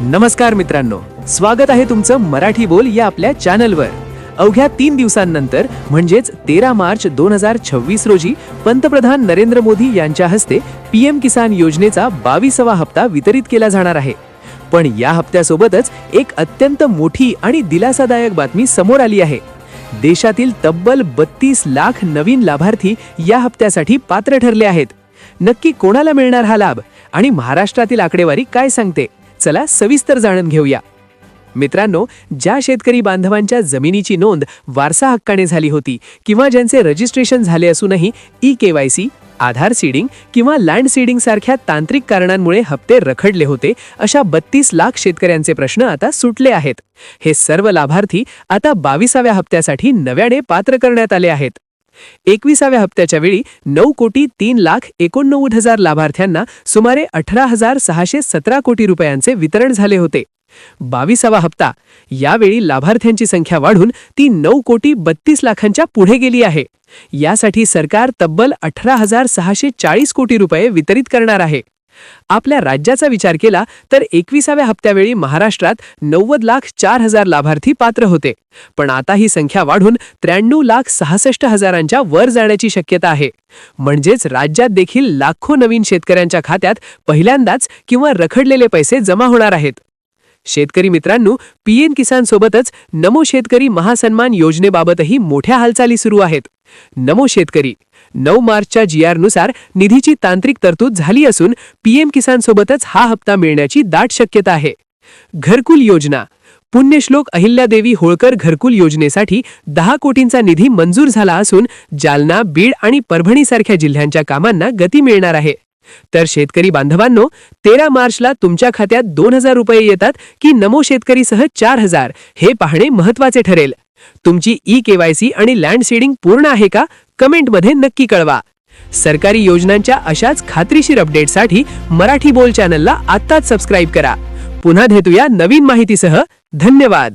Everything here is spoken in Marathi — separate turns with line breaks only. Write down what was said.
नमस्कार मित्रांनो, स्वागत आहे तुमचं मराठी बोल या आपल्या चॅनलवर। अवघ्या 3 दिवसांनंतर म्हणजेच 13 मार्च 2026 रोजी पंतप्रधान नरेंद्र मोदी यांच्या हस्ते पीएम किसान योजनेचा 22वा हप्ता वितरित केला जाणार आहे। पण या हप्त्यासोबतच एक अत्यंत मोठी आणि दिलासादायक बातमी समोर आली आहे। देशातील तब्बल 32 लाख नवीन लाभार्थी या हप्त्यासाठी पात्र ठरले आहेत। नक्की कोणाला मिळणार हा लाभ आणि महाराष्ट्रातील आकडेवारी काय सांगते, चला सविस्तर जाणून घेऊया। मित्रांनो, ज्या शेतकरी बांधवांच्या जमिनीची नोंद वारसा हक्काने झाली होती किंवा ज्यांचे रजिस्ट्रेशन झाले असूनही ई-केवायसी, आधार सीडिंग किंवा लँड सीडिंग सारख्या तांत्रिक कारणांमुळे हप्ते रखडले होते, अशा 32 लाख शेतकऱ्यांचे प्रश्न आता सुटले आहेत। हे सर्व लाभार्थी आता 22व्या हप्त्यासाठी नव्याने पात्र करण्यात आले आहेत। 21व्या हप्त्याच्या वेळी 9,03,89,000 लाभार्थ्यांना सुमारे 18,617 कोटी रुपयांचे वितरण झाले होते। 22वा हप्ता यावेळी लाभार्थ्यांची संख्या वाढून ती 9,32,00,000 पुढे गेली आहे। यासाठी सरकार तब्बल 18,640 कोटी रुपये वितरित करणार आहे। आपल्या राज्याचा विचार केला तर 21व्या हप्त्यावेळी महाराष्ट्रात 90,04,000 लाभार्थी पात्र होते, पण आता ही संख्या वाढून 93,66,000च्या वर जाण्याची शक्यता आहे। म्हणजेच राज्यात देखील लाखो नवीन शेतकऱ्यांच्या खात्यात पहिल्यांदाच किंवा रखडलेले पैसे जमा होणार आहेत। शेतकरी मित्रांनो, पीएम किसान सोबतच नमो शेतकरी महासन्मान योजनेबाबतही मोठ्या हालचाली सुरू आहेत। नमो शेतकरी 9 मार्चच्या GR नुसार निधीची तांत्रिक तरतूद झाली असून पीएम किसान सोबतच हा हप्ता मिळण्याची दाट शक्यता आहे। घरकुल योजना पुण्यश्लोक अहिल्यादेवी होळकर घरकुल योजनेसाठी 10 कोटींचा निधी मंजूर झाला असून जालना, बीड आणि परभणी सारख्या जिल्ह्यांच्या कामांना गती मिळणार आहे। तर शेतकरी बांधवांनो, 13 मार्चला तुमच्या खात्यात 2,000 रुपये येतात की नमो शेतकरीसह 4,000 हे पाहणे महत्त्वाचे ठरेल। तुमची ई-केवायसी आणि लँड सीडिंग पूर्ण आहे का, कमेंटमध्ये नक्की कळवा। सरकारी योजनांच्या अशाच खात्रीशीर अपडेटसाठी मराठी बोल चॅनलला आत्ताच सबस्क्राइब करा। पुन्हा भेटूया नवीन माहितीसह। धन्यवाद।